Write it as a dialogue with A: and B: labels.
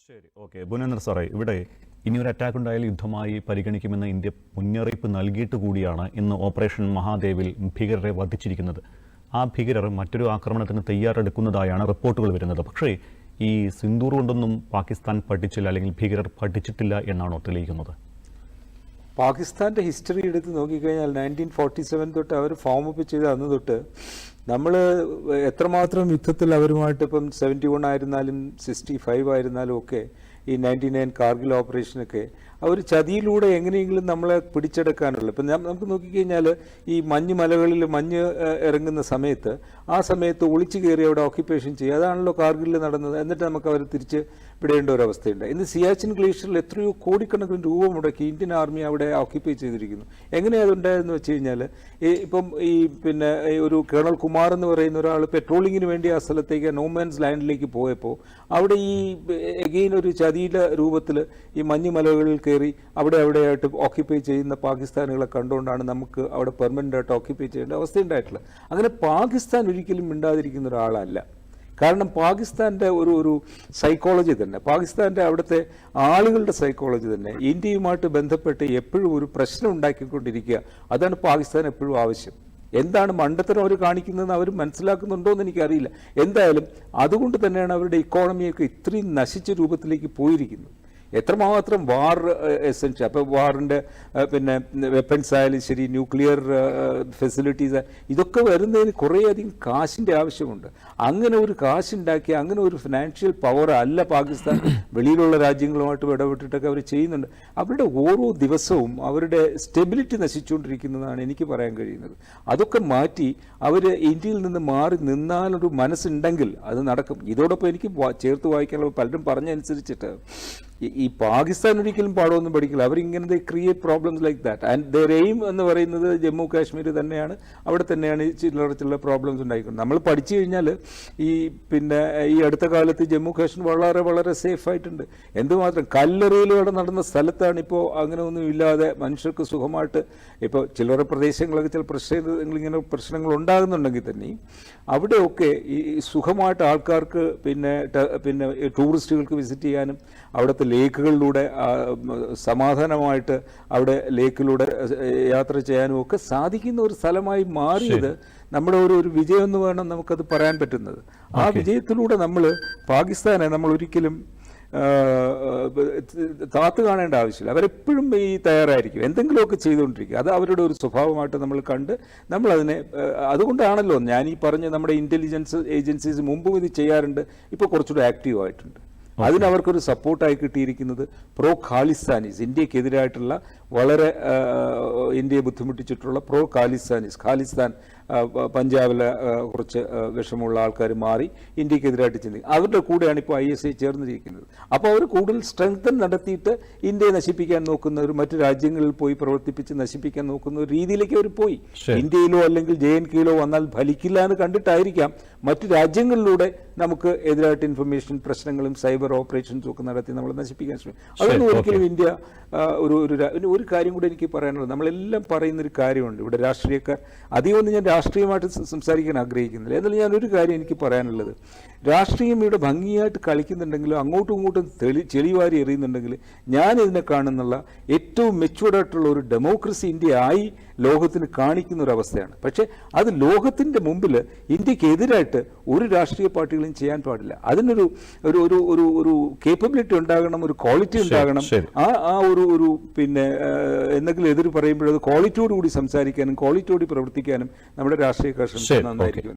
A: ശരി, ഓക്കെ. ഭുവനേന്ദ്ര സാറേ, ഇവിടെ ഇനിയൊരു അറ്റാക്ക് ഉണ്ടായാൽ യുദ്ധമായി പരിഗണിക്കുമെന്ന് ഇന്ത്യ മുന്നറിയിപ്പ് നൽകിയിട്ട് കൂടിയാണ് ഇന്ന് ഓപ്പറേഷൻ മഹാദേവിൽ ഭീകരരെ വധിച്ചിരിക്കുന്നത്. ആ ഭീകരർ മറ്റൊരു ആക്രമണത്തിന് തയ്യാറെടുക്കുന്നതായാണ് റിപ്പോർട്ടുകൾ വരുന്നത്. പക്ഷേ ഈ സിന്ദൂർ കൊണ്ടൊന്നും പാകിസ്ഥാൻ പഠിച്ചില്ല, അല്ലെങ്കിൽ ഭീകരർ പഠിച്ചിട്ടില്ല എന്നാണോ തെളിയിക്കുന്നത്?
B: പാകിസ്ഥാൻ്റെ ഹിസ്റ്ററി എടുത്ത് നോക്കിക്കഴിഞ്ഞാൽ 1947 തൊട്ട് അവർ ഫോം അപ്പ് ചെയ്ത അന്ന് തൊട്ട് നമ്മൾ എത്രമാത്രം യുദ്ധത്തിൽ അവരുമായിട്ട് ഇപ്പം 71 ആയിരുന്നാലും 65 ആയിരുന്നാലും ഒക്കെ ഈ 99 കാർഗിൽ ഓപ്പറേഷനൊക്കെ അവർ ചതിയിലൂടെ എങ്ങനെയെങ്കിലും നമ്മളെ പിടിച്ചെടുക്കാനുള്ള. ഇപ്പം നമുക്ക് നോക്കിക്കഴിഞ്ഞാൽ ഈ മഞ്ഞ് മലകളിൽ മഞ്ഞ് ഇറങ്ങുന്ന സമയത്ത് ആ സമയത്ത് ഒളിച്ചു കയറി അവിടെ ഓക്യുപ്പേഷൻ ചെയ്യുക, അതാണല്ലോ കാർഗിലിൽ നടന്നത്. എന്നിട്ട് നമുക്ക് അവർ തിരിച്ച് വിടേണ്ട ഒരവസ്ഥയുണ്ട്. ഇന്ന് സിയാച്ചിൻ ഗ്ലേഷ്യറിൽ എത്രയോ കോടിക്കണക്കിന് രൂപ മുടക്കി ഇന്ത്യൻ ആർമി അവിടെ ഓക്യുപ്പൈ ചെയ്തിരിക്കുന്നു. എങ്ങനെയാണ് അതുണ്ടായതെന്ന് വെച്ച് കഴിഞ്ഞാൽ ഇപ്പം ഈ ഒരു കേണൽ കുമാർ എന്ന് പറയുന്ന ഒരാൾ പെട്രോളിങ്ങിന് വേണ്ടി ആ സ്ഥലത്തേക്ക് നോമാൻസ് ലാൻഡിലേക്ക് പോയപ്പോൾ അവിടെ ഈ എഗെയിൻ ഒരു ചതിയുടെ രൂപത്തിൽ ഈ മഞ്ഞ് മലകളിൽ കയറി അവിടെയായിട്ട് ഓക്യുപ്പൈ ചെയ്യുന്ന പാകിസ്ഥാനുകളെ കണ്ടുകൊണ്ടാണ് നമുക്ക് അവിടെ പെർമനൻ്റ് ആയിട്ട് ഓക്യുപ്പൈ ചെയ്യേണ്ട അവസ്ഥയുണ്ടായിട്ടുള്ളത്. അങ്ങനെ പാകിസ്ഥാൻ ഒരിക്കലും മിണ്ടാതിരിക്കുന്ന ഒരാളല്ല. കാരണം പാകിസ്ഥാൻ്റെ ഒരു സൈക്കോളജി തന്നെ, പാകിസ്ഥാൻ്റെ അവിടുത്തെ ആളുകളുടെ സൈക്കോളജി തന്നെ ഇന്ത്യയുമായിട്ട് ബന്ധപ്പെട്ട് എപ്പോഴും ഒരു പ്രശ്നം ഉണ്ടാക്കിക്കൊണ്ടിരിക്കുക. അതാണ് പാകിസ്ഥാൻ എപ്പോഴും ആവശ്യം. എന്താണ് മണ്ടത്തരം അവർ കാണിക്കുന്നതെന്ന് അവർ മനസ്സിലാക്കുന്നുണ്ടോ എന്ന് എനിക്കറിയില്ല. എന്തായാലും അതുകൊണ്ട് തന്നെയാണ് അവരുടെ ഇക്കോണമിയൊക്കെ ഇത്രയും നശിച്ച രൂപത്തിലേക്ക് പോയിരിക്കുന്നത്. എത്രമാത്രം വാർ എസെൻഷ്യൽ. അപ്പോൾ വാറിൻ്റെ വെപ്പൺസ് ആയാലും ശരി, ന്യൂക്ലിയർ ഫെസിലിറ്റീസ്, ഇതൊക്കെ വരുന്നതിന് കുറേയധികം കാശിൻ്റെ ആവശ്യമുണ്ട്. അങ്ങനെ ഒരു കാശുണ്ടാക്കി അങ്ങനെ ഒരു ഫിനാൻഷ്യൽ പവർ അല്ല പാകിസ്ഥാൻ വെളിയിലുള്ള രാജ്യങ്ങളുമായിട്ട് ഇടപെട്ടിട്ടൊക്കെ അവർ ചെയ്യുന്നുണ്ട്. അവരുടെ ഓരോ ദിവസവും അവരുടെ സ്റ്റെബിലിറ്റി നശിച്ചുകൊണ്ടിരിക്കുന്നതാണ് എനിക്ക് പറയാൻ കഴിയുന്നത്. അതൊക്കെ മാറ്റി അവർ ഇന്ത്യയിൽ നിന്ന് മാറി നിന്നാലൊരു മനസ്സുണ്ടെങ്കിൽ അത് നടക്കും. ഇതോടൊപ്പം എനിക്ക് ചേർത്ത് വായിക്കാനുള്ള പലരും പറഞ്ഞനുസരിച്ചിട്ട് ഈ പാകിസ്ഥാൻ ഒരിക്കലും പാഠമൊന്നും പഠിക്കില്ല. അവരിങ്ങനെ create problems like that. And there aim എന്ന് പറയുന്നത് ജമ്മു കാശ്മീർ തന്നെയാണ്. അവിടെ തന്നെയാണ് ചില പ്രോബ്ലംസ് ഉണ്ടായിക്കൊണ്ട്. നമ്മൾ പഠിച്ചു കഴിഞ്ഞാൽ ഈ അടുത്ത കാലത്ത് ജമ്മു കാശ്മീർ വളരെ വളരെ സേഫ് ആയിട്ടുണ്ട്. എന്തുമാത്രം കല്ലെറിയിലൂടെ നടന്ന സ്ഥലത്താണ് ഇപ്പോൾ അങ്ങനെ ഒന്നും ഇല്ലാതെ മനുഷ്യർക്ക് സുഖമായിട്ട്. ഇപ്പോൾ ചില പ്രദേശങ്ങളൊക്കെ ചില ഇങ്ങനെ പ്രശ്നങ്ങൾ ഉണ്ടാകുന്നുണ്ടെങ്കിൽ തന്നെയും അവിടെയൊക്കെ ഈ സുഖമായിട്ട് ആൾക്കാർക്ക് ടൂറിസ്റ്റുകൾക്ക് വിസിറ്റ് ചെയ്യാനും അവിടുത്തെ ലേക്കുകളിലൂടെ സമാധാനമായിട്ട് അവിടെ ലേക്കിലൂടെ യാത്ര ചെയ്യാനും ഒക്കെ സാധിക്കുന്ന ഒരു സ്ഥലമായി മാറിയത് നമ്മുടെ ഒരു വിജയം എന്ന് വേണം നമുക്കത് പറയാൻ പറ്റുന്നത്. ആ വിജയത്തിലൂടെ പാകിസ്ഥാനെ നമ്മൾ ഒരിക്കലും താത്തു കാണേണ്ട ആവശ്യമില്ല. അവരെപ്പോഴും തയ്യാറായിരിക്കും, എന്തെങ്കിലുമൊക്കെ ചെയ്തുകൊണ്ടിരിക്കുക. അത് അവരുടെ ഒരു സ്വഭാവമായിട്ട് നമ്മൾ കണ്ട് നമ്മളതിനെ, അതുകൊണ്ടാണല്ലോ ഞാൻ ഈ പറഞ്ഞ നമ്മുടെ ഇൻ്റലിജൻസ് ഏജൻസീസ് മുമ്പും ഇത് ചെയ്യാറുണ്ട്, ഇപ്പോൾ കുറച്ചുകൂടി ആക്റ്റീവ് ആയിട്ടുണ്ട്. അതിനവർക്കൊരു സപ്പോർട്ടായി കിട്ടിയിരിക്കുന്നത് പ്രോ ഖാലിസ്ഥാനീസ്, ഇന്ത്യക്കെതിരായിട്ടുള്ള വളരെ ഇന്ത്യയെ ബുദ്ധിമുട്ടിച്ചിട്ടുള്ള പ്രോ ഖാലിസ്ഥാൻ പഞ്ചാബിലെ കുറച്ച് വിഷമുള്ള ആൾക്കാർ മാറി ഇന്ത്യക്കെതിരായിട്ട് ചിന്തിക്കും. അവരുടെ കൂടെയാണ് ഇപ്പോൾ ISI ചേർന്നിരിക്കുന്നത്. അപ്പോൾ അവർ കൂടുതൽ സ്ട്രെങ്തൻ നടത്തിയിട്ട് ഇന്ത്യയെ നശിപ്പിക്കാൻ നോക്കുന്ന മറ്റു രാജ്യങ്ങളിൽ പോയി പ്രവർത്തിപ്പിച്ച് നശിപ്പിക്കാൻ നോക്കുന്ന ഒരു രീതിയിലേക്ക് അവർ പോയി. ഇന്ത്യയിലോ അല്ലെങ്കിൽ JNKയിലോ വന്നാൽ ഫലിക്കില്ല എന്ന് കണ്ടിട്ടായിരിക്കാം മറ്റു രാജ്യങ്ങളിലൂടെ നമുക്ക് എതിരായിട്ട് ഇൻഫർമേഷൻ പ്രശ്നങ്ങളും സൈബർ ഓപ്പറേഷൻസും ഒക്കെ നടത്തി നമ്മൾ നശിപ്പിക്കാൻ ശ്രമിക്കും. അതൊന്നും ഒരിക്കലും ഇന്ത്യ ഒരു കാര്യം കൂടെ എനിക്ക് പറയാനുള്ളത്, നമ്മളെല്ലാം പറയുന്നൊരു കാര്യമുണ്ട് ഇവിടെ രാഷ്ട്രീയക്കാർ. അധികമൊന്നും ഞാൻ രാഷ്ട്രീയമായിട്ട് സംസാരിക്കാൻ ആഗ്രഹിക്കുന്നില്ല. എന്നാലും ഞാനൊരു കാര്യം എനിക്ക് പറയാനുള്ളത്, രാഷ്ട്രീയം ഇവിടെ ഭംഗിയായിട്ട് കളിക്കുന്നുണ്ടെങ്കിലും അങ്ങോട്ടും ഇങ്ങോട്ടും ചെളിവാരി എറിയുന്നുണ്ടെങ്കിൽ ഞാൻ ഇതിനെ കാണുന്നുള്ള ഏറ്റവും മെച്യൂർഡായിട്ടുള്ള ഒരു ഡെമോക്രസി ഇന്ത്യ ആയി ലോകത്തിന് കാണിക്കുന്ന ഒരു അവസ്ഥയാണ്. പക്ഷേ അത് ലോകത്തിൻ്റെ മുമ്പിൽ ഇന്ത്യക്കെതിരായിട്ട് ഒരു രാഷ്ട്രീയ പാർട്ടികളും ചെയ്യാൻ പാടില്ല. അതിനൊരു ഒരു കേപ്പബിലിറ്റി ഉണ്ടാകണം, ഒരു ക്വാളിറ്റി ഉണ്ടാകണം. ആ ഒരു എന്തെങ്കിലും എതിര് പറയുമ്പോഴത് ക്വാളിറ്റിയോടുകൂടി സംസാരിക്കാനും ക്വാളിറ്റിയോട് പ്രവർത്തിക്കാനും നമ്മുടെ രാഷ്ട്രീയക്കാർ നന്നായിരിക്കും.